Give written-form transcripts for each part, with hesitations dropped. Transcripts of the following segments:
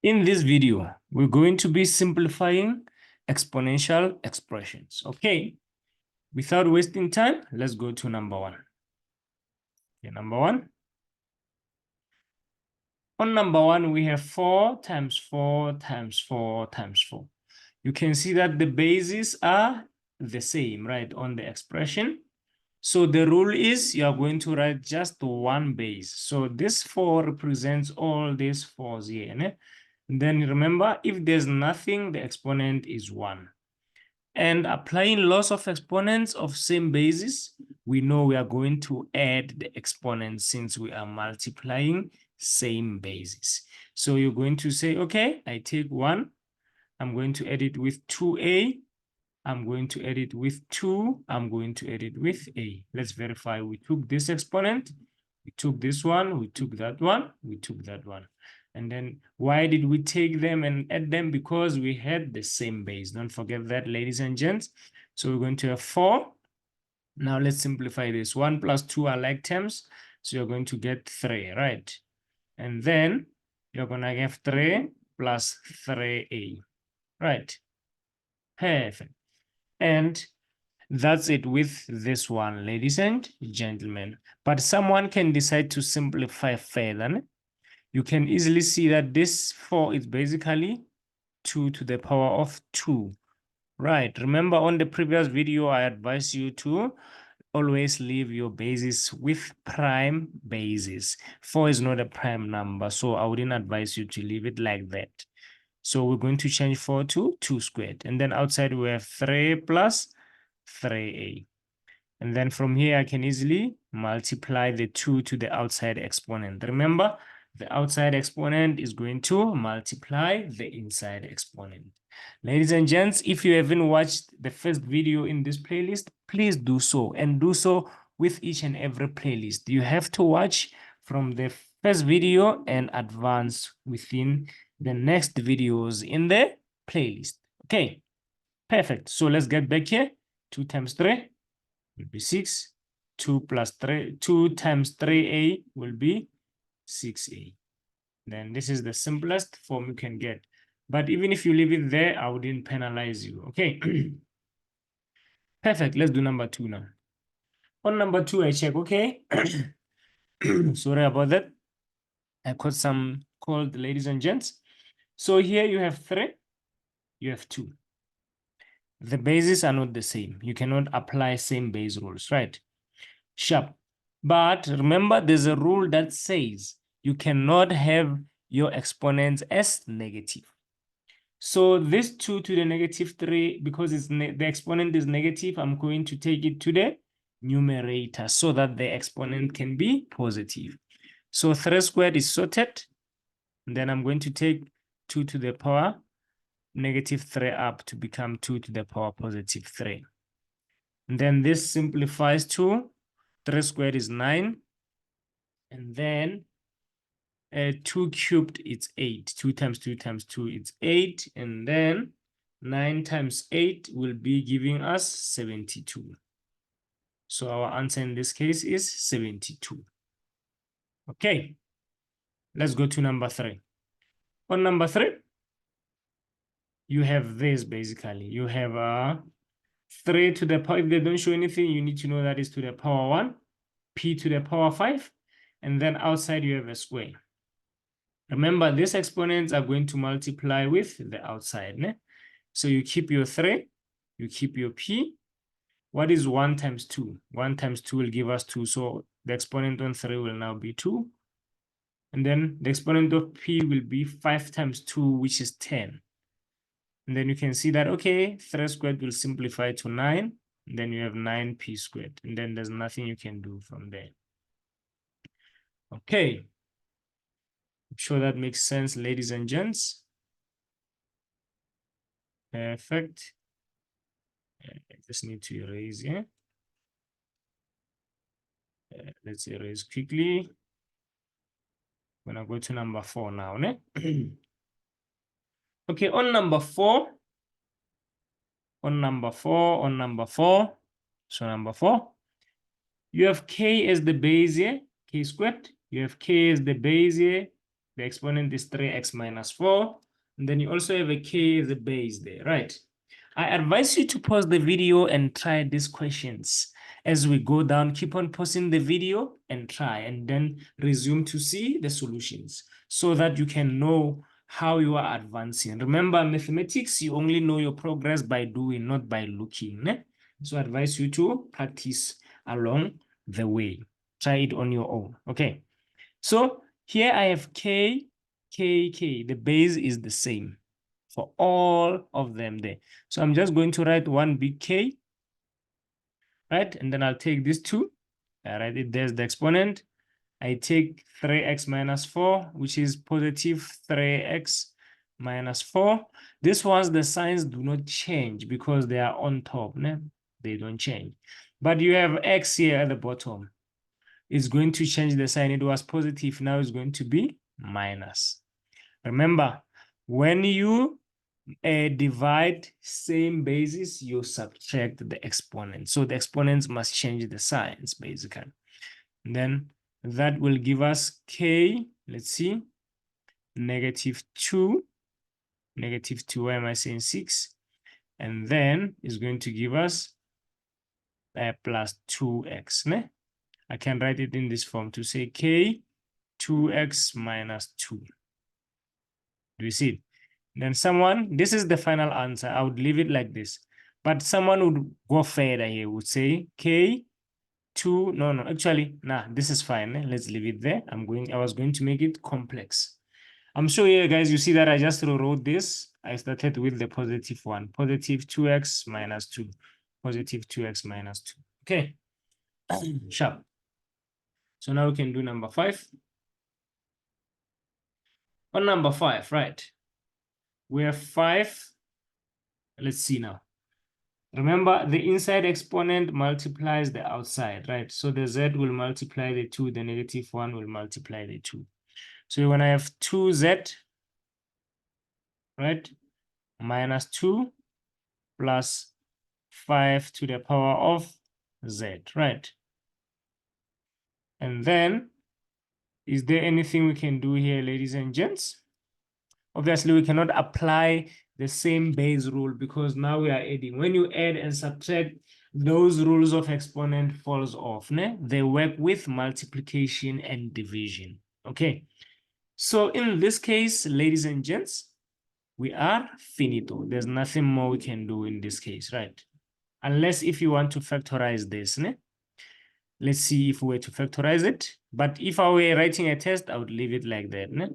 In this video, we're going to be simplifying exponential expressions. Okay, without wasting time, let's go to number one. Okay, number one. On number one, we have 4 times 4 times 4 times 4. You can see that the bases are the same, right, on the expression. So the rule is you are going to write just one base. So this 4 represents all these 4s here. Ne? Then remember, if there's nothing, the exponent is 1. And applying laws of exponents of same basis, we know we are going to add the exponents since we are multiplying same basis. So you're going to say, okay, I take 1. I'm going to add it with 2a. I'm going to add it with 2. I'm going to add it with a. Let's verify. We took this exponent. We took this one. We took that one. We took that one. And then why did we take them and add them? Because we had the same base. Don't forget that, ladies and gents. So we're going to have 4. Now let's simplify this. 1 plus 2 are like terms. So you're going to get 3, right? And then you're going to have 3 plus 3a, right? Perfect. And that's it with this one, ladies and gentlemen. But someone can decide to simplify further. You can easily see that this 4 is basically 2 to the power of 2. Right. Remember on the previous video, I advised you to always leave your bases with prime bases. 4 is not a prime number, so I wouldn't advise you to leave it like that. So we're going to change 4 to 2 squared. And then outside we have 3 plus 3a. And then from here, I can easily multiply the 2 to the outside exponent. Remember, the outside exponent is going to multiply the inside exponent. Ladies and gents, if you haven't watched the first video in this playlist, please do so, and do so with each and every playlist. You have to watch from the first video and advance within the next videos in the playlist. Okay, perfect. So let's get back here. 2 times 3 will be 6. 2 plus 3, 2 times 3a will be 6a. Then this is the simplest form you can get. But even if you leave it there, I wouldn't penalize you. Okay. Perfect. Let's do number 2 now. On number 2, I check. Okay. Sorry about that. I caught some cold, ladies and gents. So here you have 3, you have 2. The bases are not the same. You cannot apply same base rules, right? Sharp. But remember, there's a rule that says you cannot have your exponents as negative. So this 2 to the negative 3, because the exponent is negative, I'm going to take it to the numerator so that the exponent can be positive. So 3 squared is sorted. And then I'm going to take 2 to the power negative 3 up to become 2 to the power positive 3. And then this simplifies to 3 squared is 9. And then 2 cubed, it's 8. 2 times 2 times 2, it's 8. And then 9 times 8 will be giving us 72. So our answer in this case is 72. Okay. Let's go to number 3. On number 3, you have this basically. You have 3 to the power. If they don't show anything, you need to know that is to the power 1, p to the power 5, and then outside you have a square. Remember, these exponents are going to multiply with the outside. Ne? So you keep your 3, you keep your p. What is 1 times 2? 1 times 2 will give us 2. So the exponent on 3 will now be 2. And then the exponent of p will be 5 times 2, which is 10. And then you can see that, okay, 3 squared will simplify to 9. And then you have 9p squared. And then there's nothing you can do from there. Okay. I'm sure that makes sense, ladies and gents. Perfect. I just need to erase here. Let's erase quickly. I'm going to go to number 4 now. Ne? Okay, on number 4. On number 4. So number 4. You have k as the base here, k squared. You have k as the base here. The exponent is 3x minus 4. And then you also have a k as a base there, right? I advise you to pause the video and try these questions. As we go down, keep on pausing the video and try, and then resume to see the solutions so that you can know how you are advancing. Remember, mathematics, you only know your progress by doing, not by looking. So I advise you to practice along the way. Try it on your own. Okay. So here I have k, k, k. The base is the same for all of them there. So I'm just going to write one big K, right? And then I'll take this 2. I write it, there's the exponent. I take 3x minus 4, which is positive 3x minus 4. This ones, the signs do not change because they are on top. Ne? They don't change. But you have x here at the bottom. It's going to change the sign. It was positive. Now it's going to be minus. Remember, when you divide same basis, you subtract the exponent. So the exponents must change the signs, basically. And then that will give us k, let's see, -2. -2, why am I saying 6? And then it's going to give us plus 2x. Ne? I can write it in this form to say k 2x minus 2. Do you see it? Then someone, this is the final answer. I would leave it like this. But someone would go further here, would say k 2, no, actually, nah, this is fine. Let's leave it there. I was going to make it complex. I'm sure here, guys, you see that I just rewrote this. I started with the positive one, positive 2x minus 2, positive 2x minus 2. Okay, sharp. So now we can do number 5. On number 5, right? We have 5. Let's see now. Remember, the inside exponent multiplies the outside, right? So the z will multiply the 2, the -1 will multiply the 2. So when I have 2z, right, minus 2 plus 5 to the power of z, right? And then, is there anything we can do here, ladies and gents? Obviously, we cannot apply the same base rule because now we are adding. When you add and subtract, those rules of exponent falls off. Ne? They work with multiplication and division. Okay. So in this case, ladies and gents, we are finito. There's nothing more we can do in this case, right? Unless if you want to factorize this. Ne? Let's see if we were to factorize it. But if I were writing a test, I would leave it like that. Ne?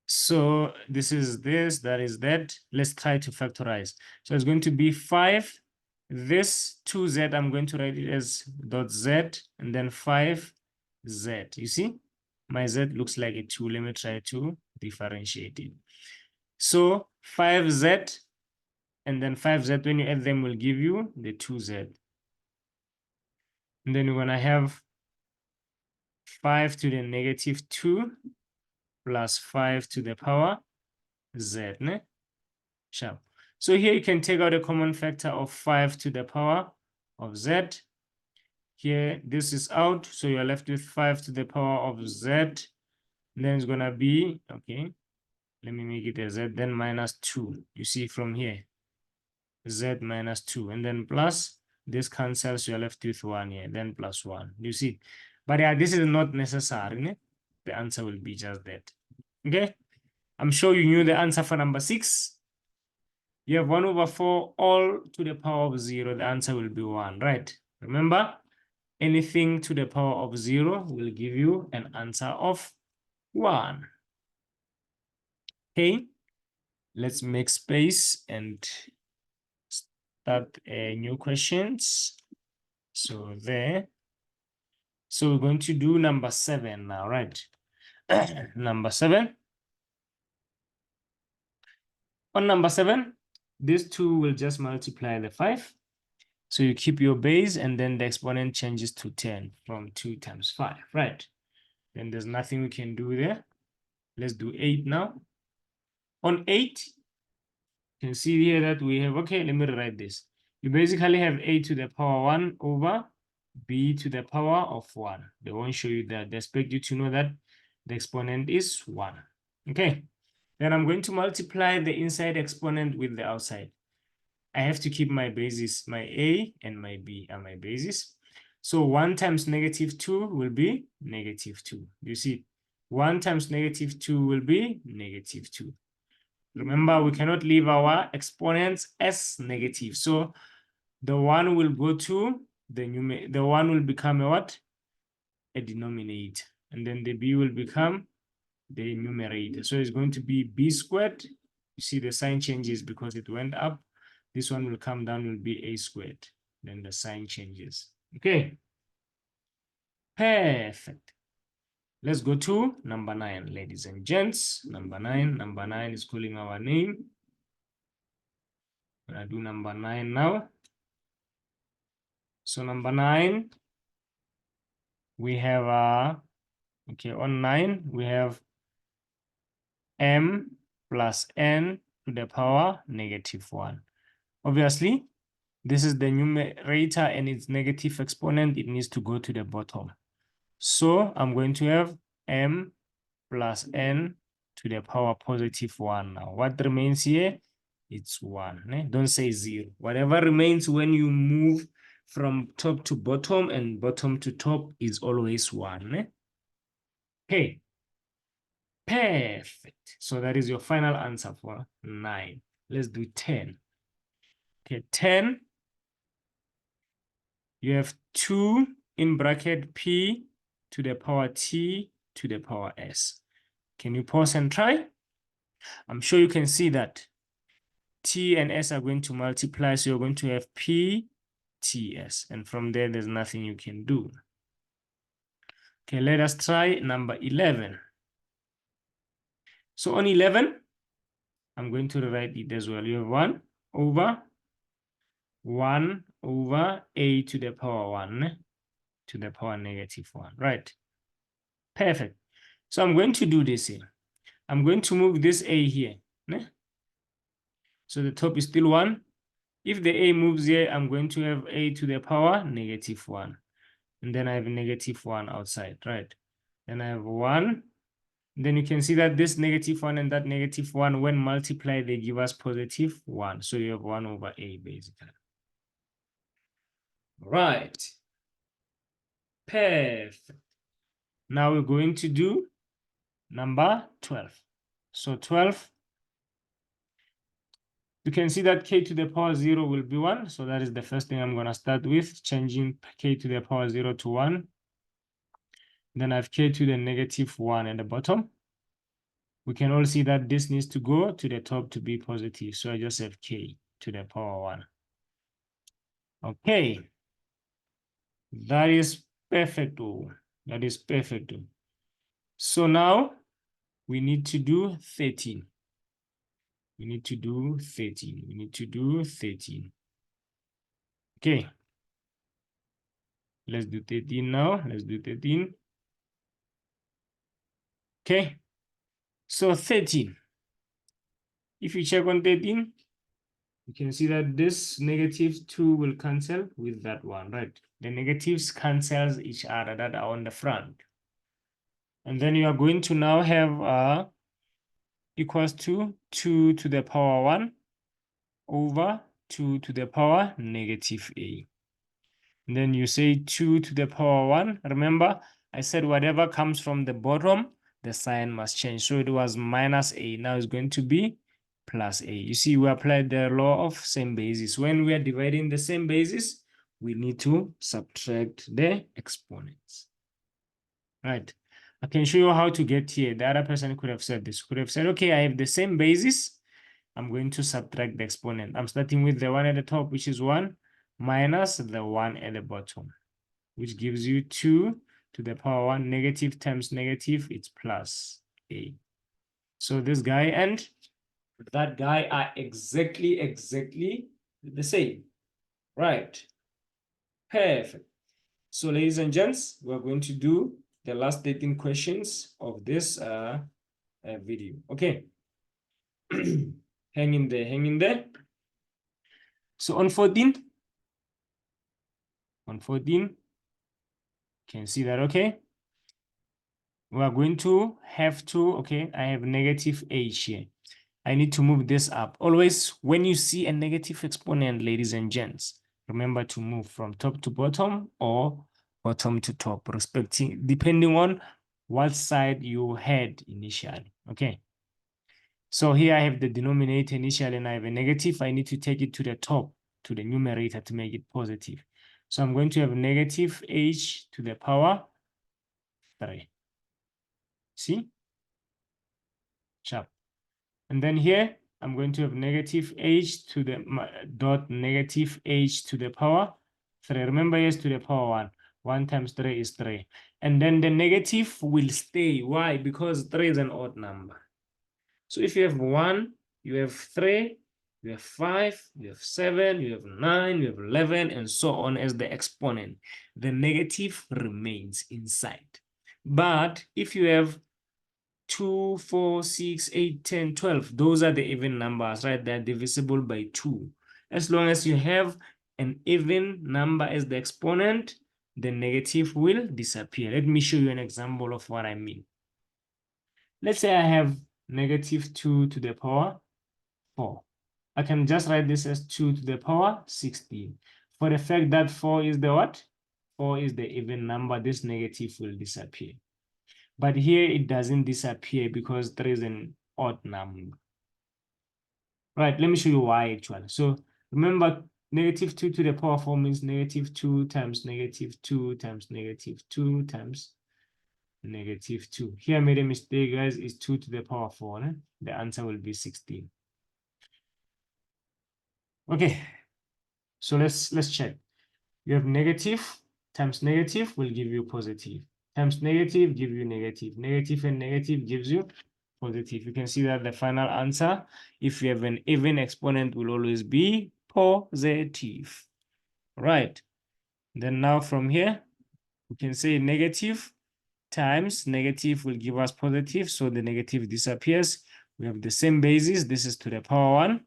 So this is this, that is that. Let's try to factorize. So it's going to be 5. This 2z, I'm going to write it as dot z, and then 5z. You see? My z looks like a 2. Let me try to differentiate it. So 5z, and then 5z, when you add them, will give you the 2z. And then you're going to have 5 to the -2 plus 5 to the power z. Ne? Sharp. So here you can take out a common factor of 5 to the power of z. Here, this is out, so you're left with 5 to the power of z. And then it's going to be, okay, let me make it a z, then minus 2. You see from here, z minus 2. And then plus, this cancels, you're left with 1 here, then plus 1. You see? But yeah, this is not necessary. Ne? The answer will be just that. Okay? I'm sure you knew the answer for number 6. You have 1/4 all to the power of 0. The answer will be 1, right? Remember, anything to the power of 0 will give you an answer of 1. Okay, let's make space and start new questions. So there. So we're going to do number 7 now, right? Number 7. On number 7, this 2 will just multiply the 5. So you keep your base, and then the exponent changes to 10 from 2 times 5, right? Then there's nothing we can do there. Let's do 8 now. On 8, you can see here that we have, okay, let me write this. You basically have 8 to the power 1 over b to the power of 1. They won't show you that. They expect you to know that the exponent is 1. Okay. Then I'm going to multiply the inside exponent with the outside. I have to keep my bases. My a and my b are my bases. So 1 times -2 will be -2. You see, 1 times -2 will be -2. Remember, we cannot leave our exponents as negative. So the 1 will go to the numerator. The 1 will become a what? A denominator. And then the b will become the numerator. So it's going to be b squared. You see the sign changes because it went up. This one will come down, will be a squared. Then the sign changes. Okay. Perfect. Let's go to number 9, ladies and gents. Number 9. Number 9 is calling our name. I'm going to do number 9 now. So number 9, we have, okay, on 9, we have m plus n to the power -1. Obviously, this is the numerator and its negative exponent. It needs to go to the bottom. So I'm going to have m plus n to the power +1 now. What remains here? It's 1. Don't say 0. Whatever remains when you move from top to bottom and bottom to top is always 1. Okay. Perfect. So that is your final answer for 9. Let's do 10. Okay, 10. You have 2 in bracket p to the power t to the power s. Can you pause and try? I'm sure you can see that t and s are going to multiply, so you're going to have p ts, and from there there's nothing you can do. Okay, let us try number 11. So on 11, I'm going to rewrite it as well. You have 1 over a to the power 1 to the power -1, right? Perfect. So I'm going to do this here. I'm going to move this a here. So the top is still 1. If the a moves here, I'm going to have a to the power -1. And then I have -1 outside, right? Then I have 1. Then you can see that this -1 and that -1, when multiplied, they give us +1. So you have 1 over a, basically. Right. Perfect. Now we're going to do number 12. So 12, you can see that k to the power 0 will be 1. So that is the first thing I'm going to start with, changing k to the power 0 to 1. Then I have k to the -1 at the bottom. We can all see that this needs to go to the top to be positive. So I just have k to the power 1. Okay. That is perfect. That is perfect. So now we need to do 13. We need to do 13. We need to do 13. Okay. Let's do 13 now. Let's do 13. Okay. So 13. If you check on 13, you can see that this -2 will cancel with that one, right? The negatives cancels each other that are on the front. And then you are going to now have equals to 2 to the power 1 over 2 to the power -a. And then you say 2 to the power 1. Remember, I said whatever comes from the bottom, the sign must change. So it was -a. Now it's going to be +a. You see, we applied the law of same basis. When we are dividing the same basis, we need to subtract the exponents. Right. I can show you how to get here. The other person could have said this. Could have said, okay, I have the same basis. I'm going to subtract the exponent. I'm starting with the 1 at the top, which is 1, minus the 1 at the bottom, which gives you 2 to the power 1. Negative times negative, it's +a. So this guy and that guy are exactly the same. Right. Perfect. So ladies and gents, we're going to do the last 13 questions of this video. Okay. Hang in there, hang in there. So on 14, Can see that, okay? We are going to have to, okay, I have negative h here. I need to move this up. Always, when you see a negative exponent, ladies and gents, remember to move from top to bottom or bottom to top, depending on what side you had initially, okay? So here I have the denominator initially and I have a negative. I need to take it to the top, to the numerator to make it positive. So I'm going to have negative h to the power 3. See? Sharp. And then here, I'm going to have negative h to the dot negative h to the power 3. Remember, yes, to the power 1. 1 times 3 is 3. And then the negative will stay. Why? Because 3 is an odd number. So if you have 1, you have 3, you have 5, you have 7, you have 9, you have 11, and so on as the exponent. The negative remains inside. But if you have 2, 4, 6, 8, 10, 12, those are the even numbers, right? They're divisible by 2. As long as you have an even number as the exponent, the negative will disappear. Let me show you an example of what I mean. Let's say I have negative 2 to the power 4. I can just write this as 2 to the power 16. For the fact that 4 is the what? 4 is the even number, this negative will disappear. But here it doesn't disappear because there is an odd number. Right, let me show you why actually. So remember, negative 2 to the power 4 means negative 2 times negative 2 times negative 2 times negative 2. Here I made a mistake, guys. It's 2 to the power 4. Eh? The answer will be 16. Okay, so let's check. You have negative times negative will give you positive. Times negative give you negative. Negative and negative gives you positive. You can see that the final answer, if you have an even exponent, will always be positive. Right. Then now from here, we can say negative times negative will give us positive. So the negative disappears. We have the same basis. This is to the power 1.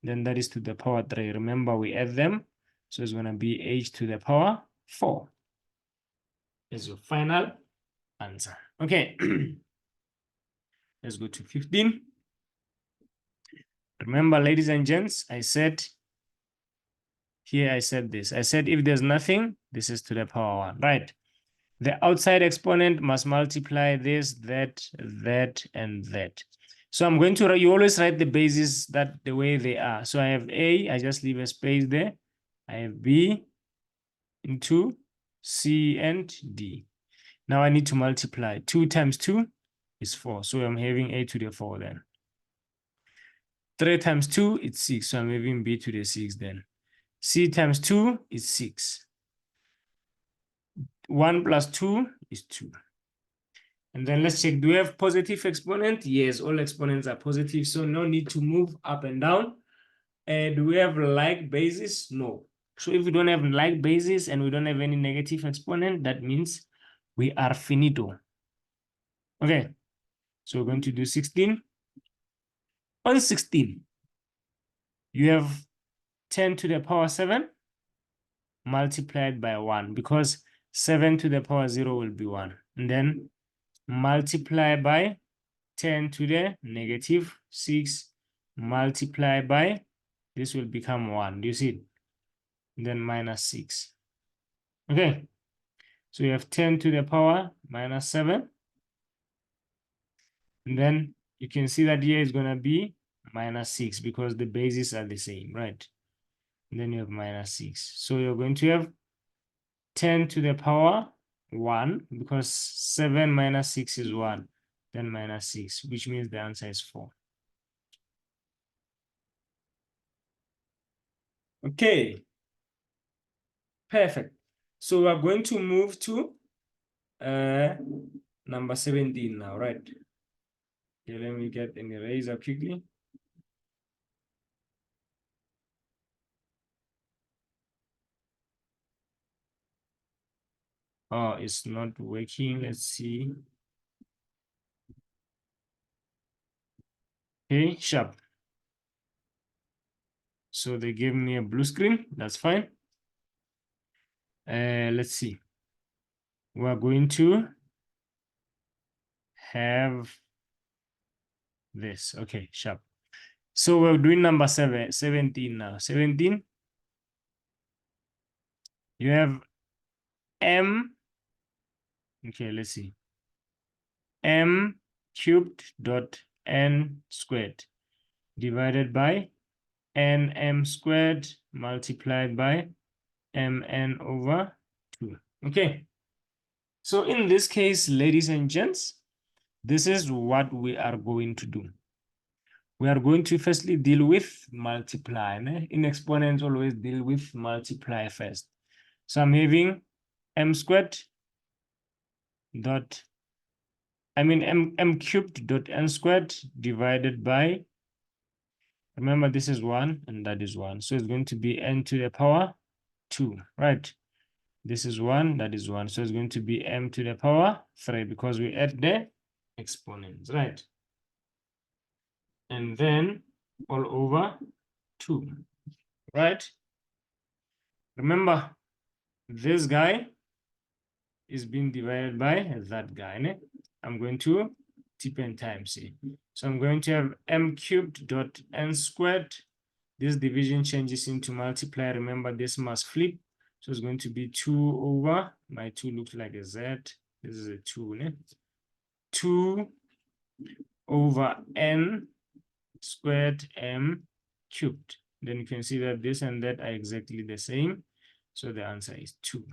Then that is to the power 3. Remember, we add them. So it's going to be h to the power 4. Is your final answer. Okay. Let's go to 15. Remember, ladies and gents, I said this. I said if there's nothing, this is to the power 1, right? The outside exponent must multiply this, that, and that. So I'm going to, you always write the bases that the way they are. So I have A, I just leave a space there. I have B into C and D. Now I need to multiply. 2 times 2 is 4. So I'm having A to the 4 then. 3 times 2 is 6. So I'm having B to the 6 then. C times 2 is 6. 1 plus 2 is 2. And then let's check, do we have positive exponent? Yes, all exponents are positive, so no need to move up and down. And do we have like basis? No. So if we don't have like basis and we don't have any negative exponent, that means we are finito. Okay, so we're going to do 16. On 16, you have 10 to the power 7 multiplied by 1 because 7 to the power 0 will be 1. And then multiply by 10 to the negative 6 multiply by, this will become 1. Do you see it? And then minus 6. Okay. So you have 10 to the power minus 7. And then you can see that here is going to be minus 6 because the bases are the same, right? And then you have minus 6. So you're going to have 10 to the power 1 because 7 minus 6 is 1. Then minus 6, which means the answer is 4. Okay. Perfect. So we're going to move to number 17 now, right? Okay, let me get an eraser quickly. Oh, it's not working. Let's see. Okay, sharp. So they gave me a blue screen. That's fine. Let's see. we're going to have this. Okay, sharp. So we're doing number 17 now. 17, you have m, okay, let's see, m cubed dot n squared divided by nm squared multiplied by mn over 2. Okay, so in this case, ladies and gents, this is what we are going to do. We are going to firstly deal with multiply. In exponents, always deal with multiply first. So I'm having m squared dot, m cubed dot n squared divided by, remember this is 1 and that is 1. So it's going to be n to the power 2, right? This is 1, that is 1. So it's going to be m to the power 3 because we add the exponents, right? And then all over 2, right? Remember, this guy is being divided by that guy. Ne? I'm going to tip n times c. So I'm going to have m cubed dot n squared. This division changes into multiply. Remember, this must flip. So it's going to be 2 over, my 2 looks like a z. This is a 2. Ne? 2 over n squared m cubed. Then you can see that this and that are exactly the same. So the answer is 2.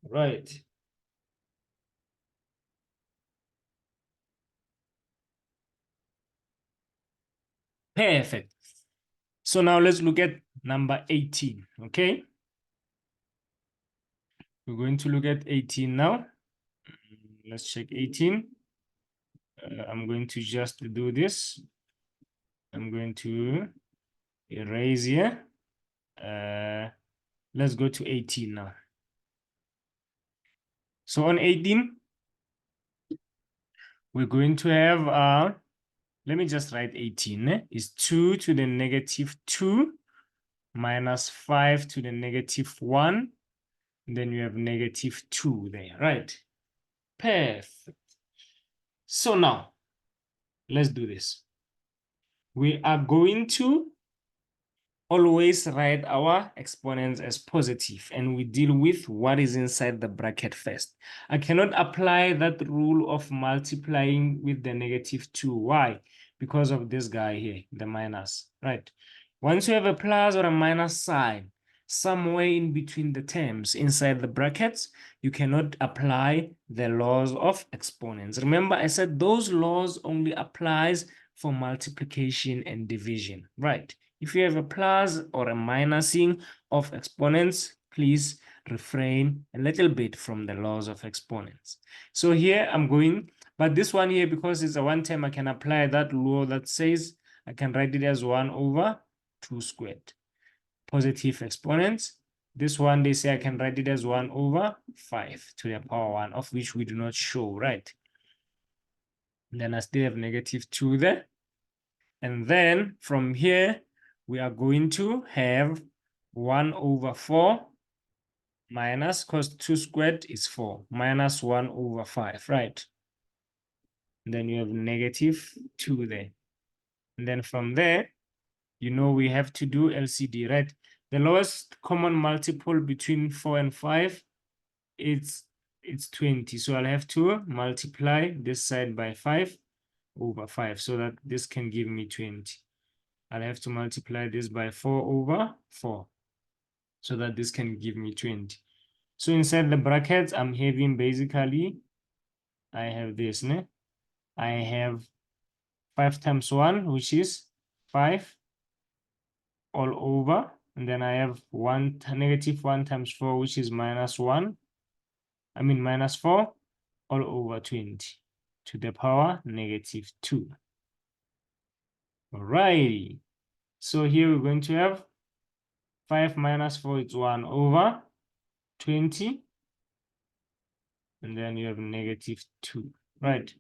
Right. Perfect. So now let's look at number 18, okay? We're going to look at 18 now. Let's check 18. I'm going to just do this. I'm going to erase here. Let's go to 18 now. So on 18, we're going to have, let me just write 18, is 2 to the negative 2 minus 5 to the negative 1. Then you have negative 2 there, right? Perfect. So now, let's do this. We are going to always write our exponents as positive, and we deal with what is inside the bracket first. I cannot apply that rule of multiplying with the negative 2. Why? Because of this guy here, the minus, right? Once you have a plus or a minus sign, somewhere in between the terms inside the brackets, you cannot apply the laws of exponents. Remember, I said those laws only applies for multiplication and division, right? If you have a plus or a minusing of exponents, please refrain a little bit from the laws of exponents. So here I'm going, but this one here, because it's a one term, I can apply that law that says I can write it as 1 over 2 squared. Positive exponents. This one, they say I can write it as 1 over 5 to the power 1, of which we do not show, right? And then I still have negative 2 there. And then from here, we are going to have 1 over 4 minus, because 2 squared is 4, minus 1 over 5, right? And then you have negative 2 there. And then from there, you know we have to do LCD, right? The lowest common multiple between 4 and 5, it's 20. So I'll have to multiply this side by 5 over 5 so that this can give me 20. I'll have to multiply this by 4 over 4 so that this can give me 20. So inside the brackets, I'm having basically, I have this, ne? I have 5 times 1, which is 5 all over. And then I have negative 1 times 4, which is minus 1. Minus 4 all over 20 to the power negative 2. All righty. So here we're going to have 5 minus 4, it's 1 over 20. And then you have negative 2, right?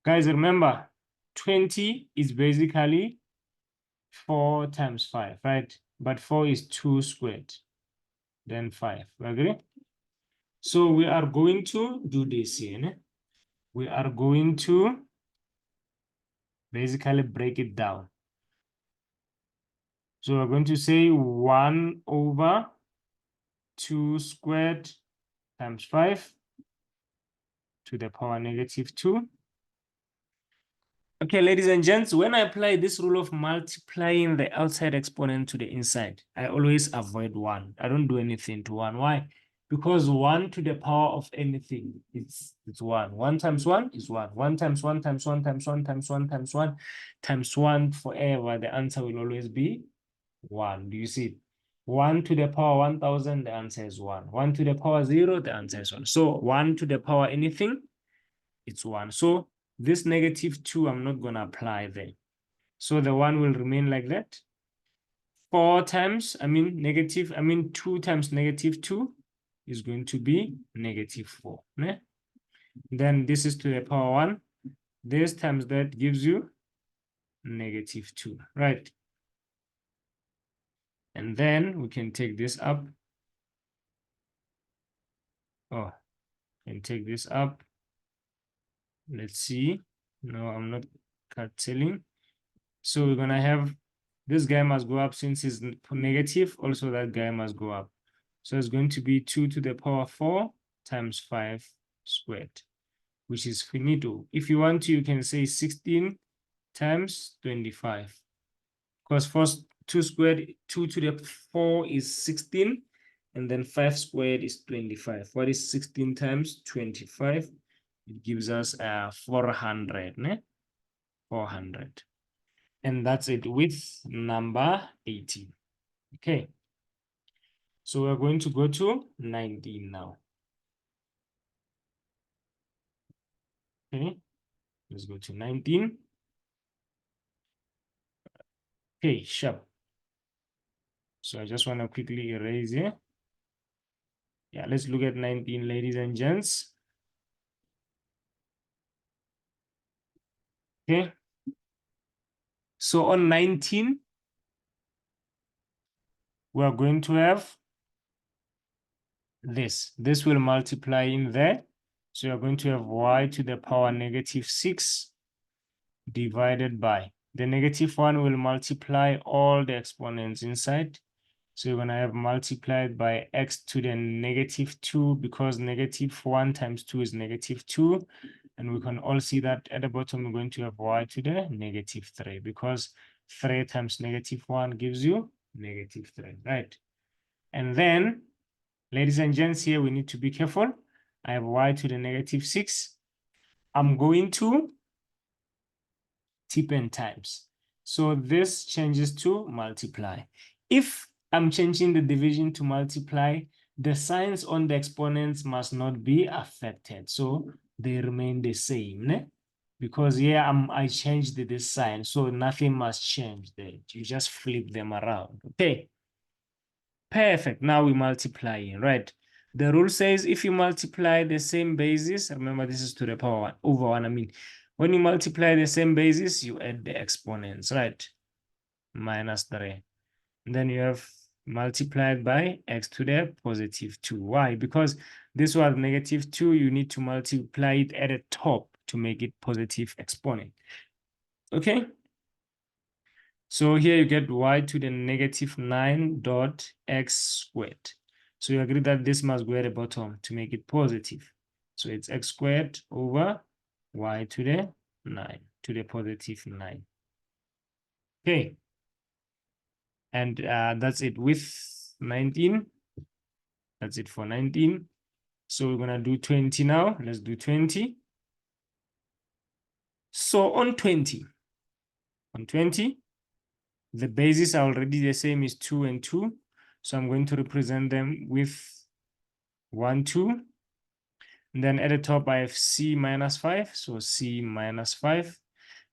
Guys, remember, 20 is basically 4 times 5, right? But 4 is 2 squared, then 5. Agree? So we are going to do this here. Ne? We are going to basically break it down. So we're going to say 1 over 2 squared times 5 to the power negative 2. Okay, ladies and gents, when I apply this rule of multiplying the outside exponent to the inside, I always avoid 1. I don't do anything to 1. Why? Because 1 to the power of anything, it's 1. 1 times 1 is 1. 1 times 1 times 1 times 1 times 1 times 1 times 1 forever. The answer will always be 1. Do you see it? 1 to the power 1000, the answer is 1. 1 to the power 0, the answer is 1. So 1 to the power anything, it's 1. So this negative 2, I'm not going to apply there. So the 1 will remain like that. 2 times negative 2 is going to be negative 4. Ne? Then this is to the power 1. This times that gives you negative 2, right? And then we can take this up. Oh, and take this up. Let's see. No, I'm not canceling. So we're going to have this guy must go up since it's negative. Also, that guy must go up. So it's going to be 2 to the power 4 times 5 squared, which is finito. If you want to, you can say 16 times 25. Because first 2 squared, 2 to the 4 is 16. And then 5 squared is 25. What is 16 times 25? It gives us 400. Ne? 400. And that's it with number 18. Okay. So we're going to go to 19 now. Okay. Let's go to 19. Okay, sharp. So I just want to quickly erase here. Yeah, let's look at 19, ladies and gents. Okay. So on 19, we are going to have this. This will multiply in there. So you're going to have y to the power negative 6 divided by. The negative 1 will multiply all the exponents inside. So you're going to have multiplied by x to the negative 2 because negative 1 times 2 is negative 2. And we can all see that at the bottom, we're going to have y to the negative 3 because 3 times negative 1 gives you negative 3, right? And then, ladies and gents, here we need to be careful. I have y to the negative 6. I'm going to tip and times. So this changes to multiply. If I'm changing the division to multiply, the signs on the exponents must not be affected. So they remain the same. Ne? Because here I changed this sign. So nothing must change there. You just flip them around. Okay. Perfect. Now we multiply, right? The rule says if you multiply the same basis, remember this is to the power 1 over 1. I mean, when you multiply the same basis, you add the exponents, right? Minus 3. And then you have multiplied by x to the positive 2. Why? Because this was negative 2, you need to multiply it at the top to make it positive exponent. Okay? So here you get y to the negative 9 dot x squared. So you agree that this must go at the bottom to make it positive. So it's x squared over y to the 9 to the positive 9. Okay. And that's it with 19. That's it for 19. So we're going to do 20 now. Let's do 20. So on 20, the bases are already the same, is 2 and 2. So I'm going to represent them with 1, 2. And then at the top, I have c minus 5. So c minus 5.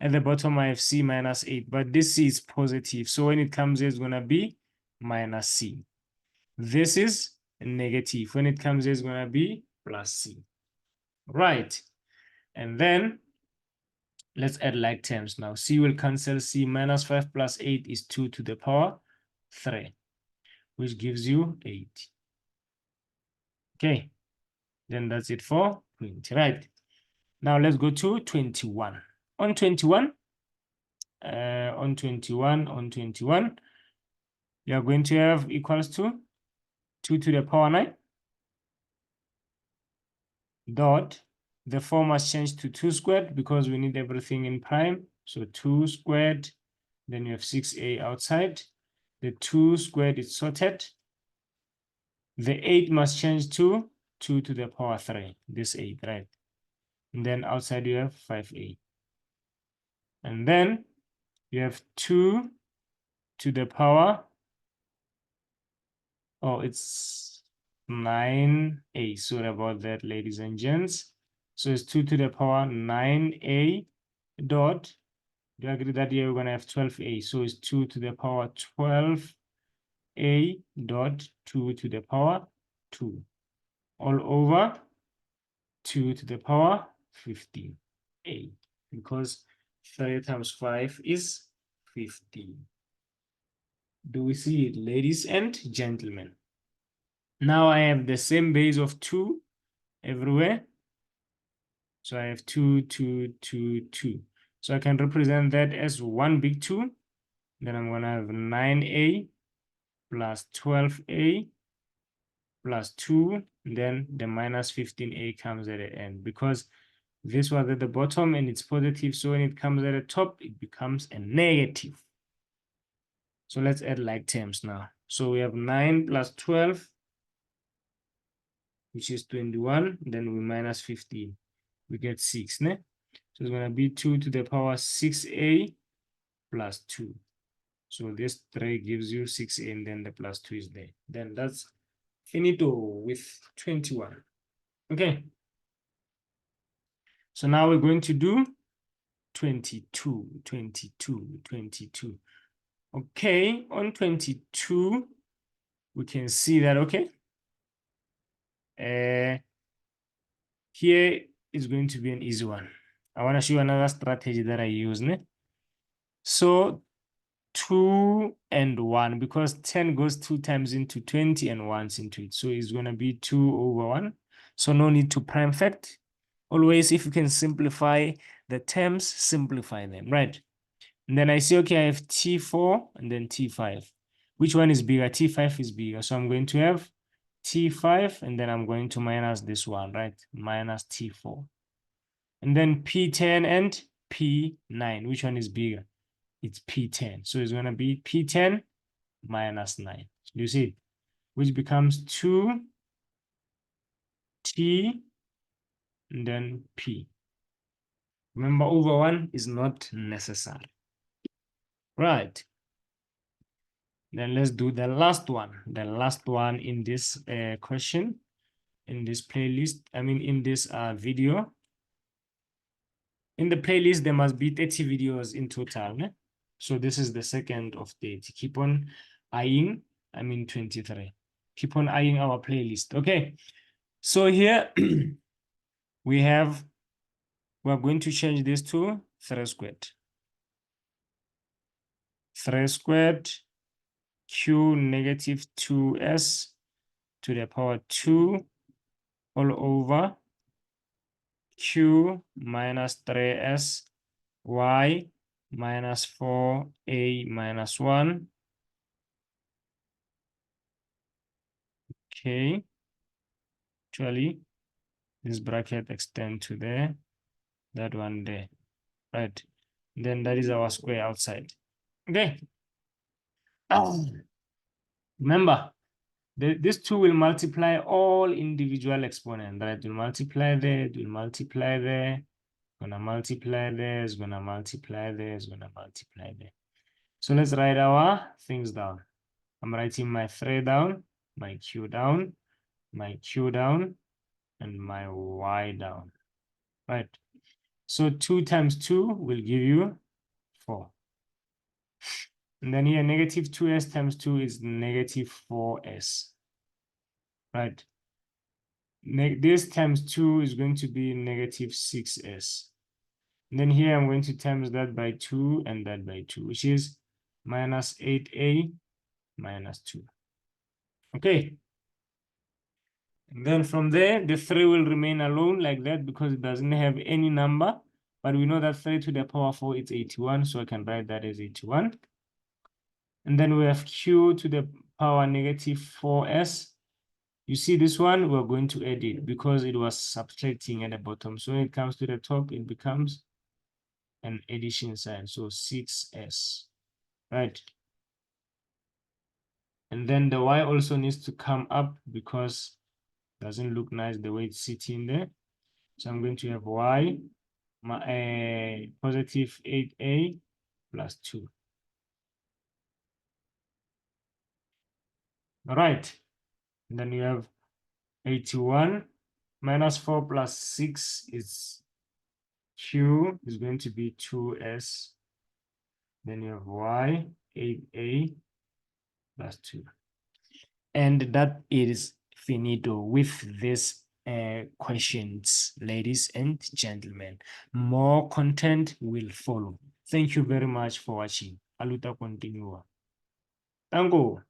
At the bottom, I have c minus 8. But this c is positive. So when it comes here, it's going to be minus c. This is negative. When it comes here, it's going to be plus c. Right. And then let's add like terms now. C will cancel. C minus 5 plus 8 is 2 to the power 3, which gives you 8. Okay. Then that's it for 20, right? Now let's go to 21. On 21, on 21, you are going to have equals to 2 to the power 9 dot, the 4 must change to 2 squared because we need everything in prime. So 2 squared, then you have 6a outside. The 2 squared is sorted. The 8 must change to 2 to the power 3, this 8, right? And then outside you have 5a. And then you have 2 to the power, oh, it's 9a. Sorry about that, ladies and gents. So it's 2 to the power 9a dot. Do you agree that here we're going to have 12a? So it's 2 to the power 12a dot 2 to the power 2 all over 2 to the power 15a, because 3 times 5 is 15. Do we see it, ladies and gentlemen? Now I have the same base of 2 everywhere. So I have 2, 2, 2, 2. So I can represent that as one big 2. Then I'm going to have 9a plus 12a plus 2. Then the minus 15a comes at the end, because this was at the bottom and it's positive. So when it comes at the top, it becomes a negative. So let's add like terms now. So we have 9 plus 12, which is 21. Then we minus 15. We get 6. Ne? So it's going to be 2 to the power 6a plus 2. So this 3 gives you 6a, and then the plus 2 is there. Then that's finito with 21. Okay. So now we're going to do 22, 22, 22. Okay, on 22, we can see that, okay, here is going to be an easy one. I want to show you another strategy that I use. Ne? So 2 and 1, because 10 goes 2 times into 20 and 1's into it. So it's going to be 2 over 1. So no need to prime fact. Always, if you can simplify the terms, simplify them, right? And then I say, okay, I have T4 and then T5. Which one is bigger? T5 is bigger. So I'm going to have T5 and then I'm going to minus this one, right? Minus T4. And then P10 and P9. Which one is bigger? It's P10. So it's going to be P10 minus 9. You see it? Which becomes 2T and then P. Remember, over 1 is not necessary. Right. Then let's do the last one. The last one in this question, in this playlist, I mean in this video. In the playlist, there must be 30 videos in total. Ne? So this is the second of 30. Keep on eyeing, 23. Keep on eyeing our playlist. Okay. So here we're going to change this to 3 squared. 3 squared q negative 2s to the power 2 all over q minus 3s y minus 4a minus 1. Okay. Actually, this bracket extend to there, that one there, right? Then that is our square outside. Okay. Remember, this 2 will multiply all individual exponents, right? It will multiply there, it will multiply there, gonna multiply there, it's gonna multiply there, it's gonna multiply there. So let's write our things down. I'm writing my 3 down, my q down, my q down, and my y down, right? So 2 times 2 will give you 4. And then here, negative 2s times 2 is negative 4s, right? This times 2 is going to be negative 6s. And then here, I'm going to times that by 2 and that by 2, which is minus 8a minus 2. Okay. And then from there, the 3 will remain alone like that because it doesn't have any number. But we know that 3 to the power 4 is 81, so I can write that as 81. And then we have q to the power negative 4s. You see this one, we're going to add it because it was subtracting at the bottom. So when it comes to the top, it becomes an addition sign. So 6s, right? And then the y also needs to come up because it doesn't look nice the way it's sitting there. So I'm going to have y positive 8a plus 2. All right. And then you have 81 minus 4 plus 6 is q is going to be 2s. Then you have y 8a plus 2. And that is finito with this questions, ladies and gentlemen. More content will follow. Thank you very much for watching. Aluta continua. Tango.